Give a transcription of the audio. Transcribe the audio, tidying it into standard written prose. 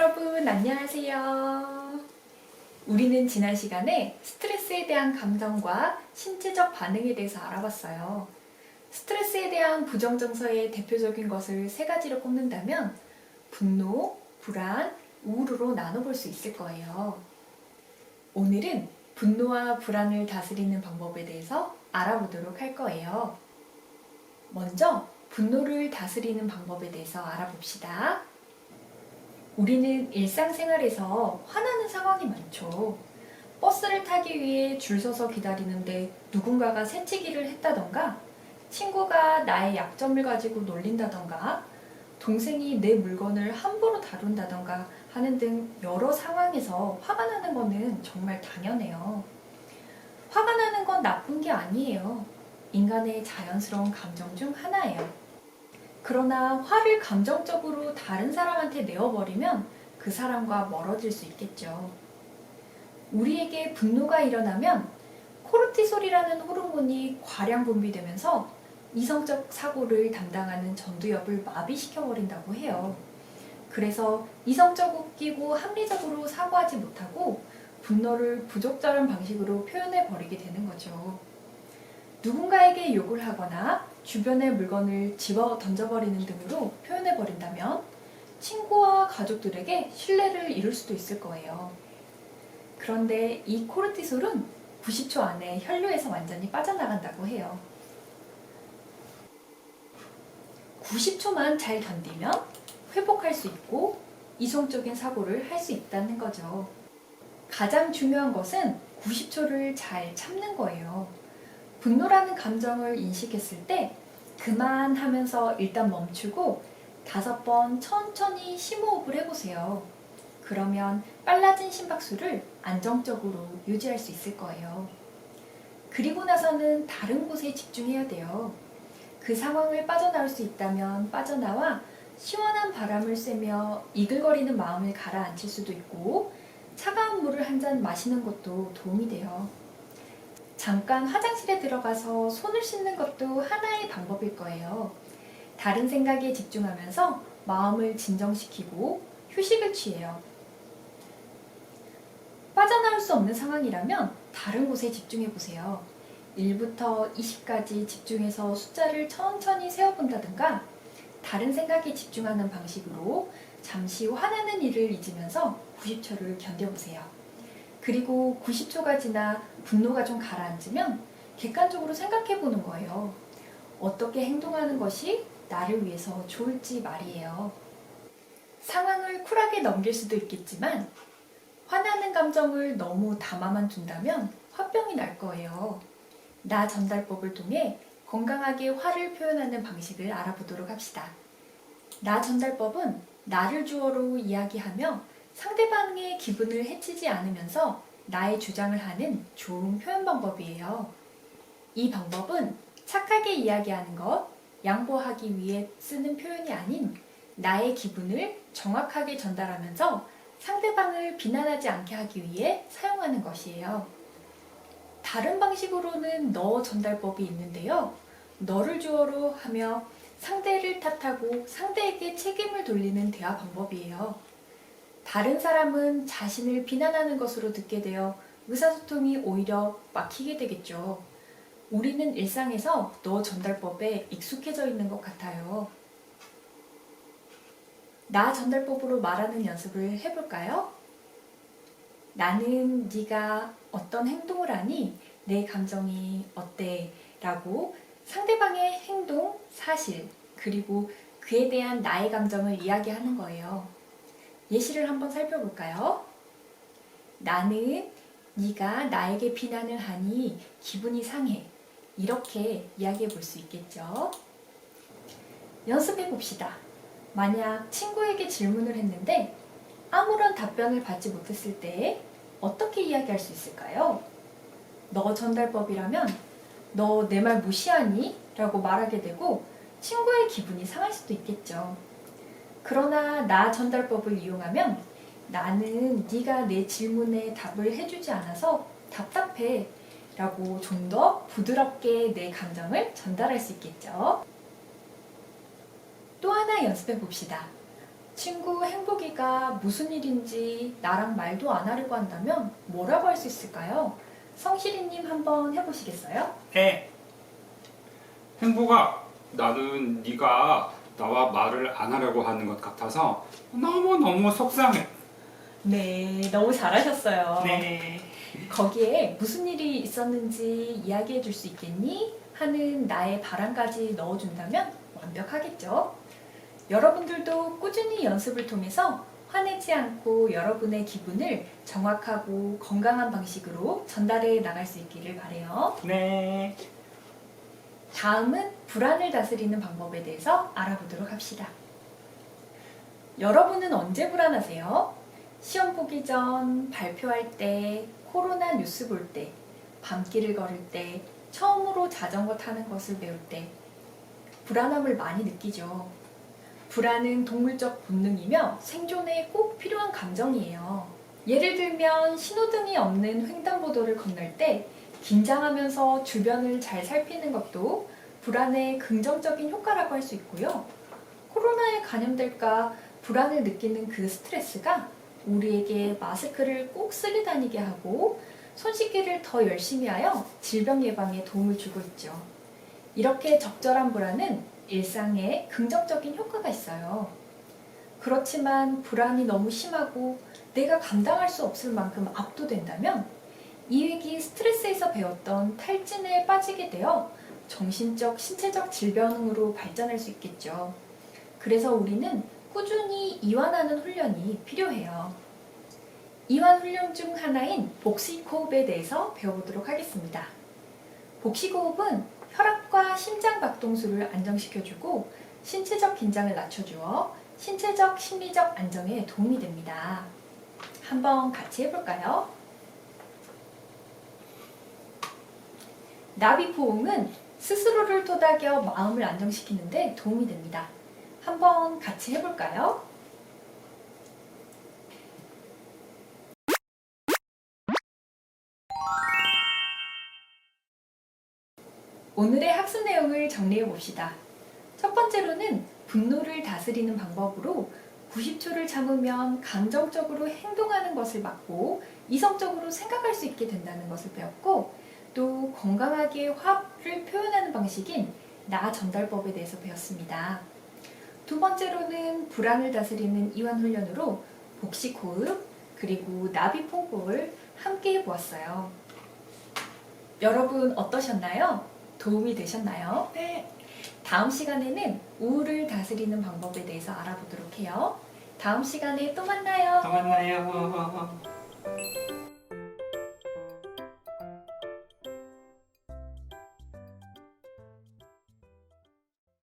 여러분, 안녕하세요. 우리는 지난 시간에 스트레스에 대한 감정과 신체적 반응에 대해서 알아봤어요. 스트레스에 대한 부정 정서의 대표적인 것을 세 가지로 꼽는다면 분노, 불안, 우울으로 나눠볼 수 있을 거예요. 오늘은 분노와 불안을 다스리는 방법에 대해서 알아보도록 할 거예요. 먼저 분노를 다스리는 방법에 대해서 알아봅시다. 우리는 일상생활에서 화나는 상황이 많죠. 버스를 타기 위해 줄 서서 기다리는데 누군가가 새치기를 했다던가, 친구가 나의 약점을 가지고 놀린다던가, 동생이 내 물건을 함부로 다룬다던가 하는 등 여러 상황에서 화가 나는 거는 정말 당연해요. 화가 나는 건 나쁜 게 아니에요. 인간의 자연스러운 감정 중 하나예요. 그러나 화를 감정적으로 다른 사람한테 내어버리면 그 사람과 멀어질 수 있겠죠. 우리에게 분노가 일어나면 코르티솔이라는 호르몬이 과량 분비되면서 이성적 사고를 담당하는 전두엽을 마비시켜버린다고 해요. 그래서 이성적 웃기고 합리적으로 사고하지 못하고 분노를 부적절한 방식으로 표현해버리게 되는 거죠. 누군가에게 욕을 하거나 주변의 물건을 집어 던져버리는 등으로 표현해버린다면 친구와 가족들에게 신뢰를 잃을 수도 있을 거예요. 그런데 이 코르티솔은 90초 안에 혈류에서 완전히 빠져나간다고 해요. 90초만 잘 견디면 회복할 수 있고 이성적인 사고를 할 수 있다는 거죠. 가장 중요한 것은 90초를 잘 참는 거예요. 분노라는 감정을 인식했을 때 그만 하면서 일단 멈추고 5번 천천히 심호흡을 해보세요. 그러면 빨라진 심박수를 안정적으로 유지할 수 있을 거예요. 그리고 나서는 다른 곳에 집중해야 돼요. 그 상황을 빠져나올 수 있다면 빠져나와 시원한 바람을 쐬며 이글거리는 마음을 가라앉힐 수도 있고 차가운 물을 한 잔 마시는 것도 도움이 돼요. 잠깐 화장실에 들어가서 손을 씻는 것도 하나의 방법일 거예요. 다른 생각에 집중하면서 마음을 진정시키고 휴식을 취해요. 빠져나올 수 없는 상황이라면 다른 곳에 집중해 보세요. 1부터 20까지 집중해서 숫자를 천천히 세어본다든가 다른 생각에 집중하는 방식으로 잠시 화나는 일을 잊으면서 90초를 견뎌보세요. 그리고 90초가 지나 분노가 좀 가라앉으면 객관적으로 생각해 보는 거예요. 어떻게 행동하는 것이 나를 위해서 좋을지 말이에요. 상황을 쿨하게 넘길 수도 있겠지만 화나는 감정을 너무 담아만 둔다면 화병이 날 거예요. 나 전달법을 통해 건강하게 화를 표현하는 방식을 알아보도록 합시다. 나 전달법은 나를 주어로 이야기하며 상대방의 기분을 해치지 않으면서 나의 주장을 하는 좋은 표현 방법이에요. 이 방법은 착하게 이야기하는 것, 양보하기 위해 쓰는 표현이 아닌 나의 기분을 정확하게 전달하면서 상대방을 비난하지 않게 하기 위해 사용하는 것이에요. 다른 방식으로는 너 전달법이 있는데요. 너를 주어로 하며 상대를 탓하고 상대에게 책임을 돌리는 대화 방법이에요. 다른 사람은 자신을 비난하는 것으로 듣게 되어 의사소통이 오히려 막히게 되겠죠. 우리는 일상에서 너 전달법에 익숙해져 있는 것 같아요. 나 전달법으로 말하는 연습을 해볼까요? 나는 네가 어떤 행동을 하니 내 감정이 어때? 라고 상대방의 행동, 사실, 그리고 그에 대한 나의 감정을 이야기하는 거예요. 예시를 한번 살펴볼까요? 나는 네가 나에게 비난을 하니 기분이 상해. 이렇게 이야기해 볼 수 있겠죠? 연습해 봅시다. 만약 친구에게 질문을 했는데 아무런 답변을 받지 못했을 때 어떻게 이야기할 수 있을까요? 너 전달법이라면 너 내 말 무시하니? 라고 말하게 되고 친구의 기분이 상할 수도 있겠죠. 그러나 나 전달법을 이용하면 나는 네가 내 질문에 답을 해주지 않아서 답답해 라고 좀 더 부드럽게 내 감정을 전달할 수 있겠죠. 또 하나 연습해 봅시다. 친구 행복이가 무슨 일인지 나랑 말도 안 하려고 한다면 뭐라고 할 수 있을까요? 성실이님 한번 해보시겠어요? 네. 행복아, 나는 네가 나와 말을 안 하려고 하는 것 같아서 너무너무 속상해. 네, 너무 잘하셨어요. 네. 거기에 무슨 일이 있었는지 이야기해 줄 수 있겠니? 하는 나의 바람까지 넣어준다면 완벽하겠죠? 여러분들도 꾸준히 연습을 통해서 화내지 않고 여러분의 기분을 정확하고 건강한 방식으로 전달해 나갈 수 있기를 바라요. 네. 다음은 불안을 다스리는 방법에 대해서 알아보도록 합시다. 여러분은 언제 불안하세요? 시험 보기 전, 발표할 때, 코로나 뉴스 볼 때, 밤길을 걸을 때, 처음으로 자전거 타는 것을 배울 때 불안함을 많이 느끼죠. 불안은 동물적 본능이며 생존에 꼭 필요한 감정이에요. 예를 들면 신호등이 없는 횡단보도를 건널 때 긴장하면서 주변을 잘 살피는 것도 불안의 긍정적인 효과라고 할 수 있고요. 코로나에 감염될까 불안을 느끼는 그 스트레스가 우리에게 마스크를 꼭 쓰고 다니게 하고 손 씻기를 더 열심히 하여 질병 예방에 도움을 주고 있죠. 이렇게 적절한 불안은 일상에 긍정적인 효과가 있어요. 그렇지만 불안이 너무 심하고 내가 감당할 수 없을 만큼 압도된다면 이 위기 스트레스에서 배웠던 탈진에 빠지게 되어 정신적, 신체적 질병으로 발전할 수 있겠죠. 그래서 우리는 꾸준히 이완하는 훈련이 필요해요. 이완 훈련 중 하나인 복식호흡에 대해서 배워보도록 하겠습니다. 복식호흡은 혈압과 심장 박동수를 안정시켜주고 신체적 긴장을 낮춰주어 신체적, 심리적 안정에 도움이 됩니다. 한번 같이 해볼까요? 나비포옹은 스스로를 토닥여 마음을 안정시키는데 도움이 됩니다. 한번 같이 해볼까요? 오늘의 학습 내용을 정리해 봅시다. 첫 번째로는 분노를 다스리는 방법으로 90초를 참으면 감정적으로 행동하는 것을 막고 이성적으로 생각할 수 있게 된다는 것을 배웠고, 또 건강하게 화를 표현하는 방식인 나 전달법에 대해서 배웠습니다. 두 번째로는 불안을 다스리는 이완 훈련으로 복식호흡 그리고 나비포옹을 함께 해보았어요. 여러분 어떠셨나요? 도움이 되셨나요? 네. 다음 시간에는 우울을 다스리는 방법에 대해서 알아보도록 해요. 다음 시간에 또 만나요. 또 만나요.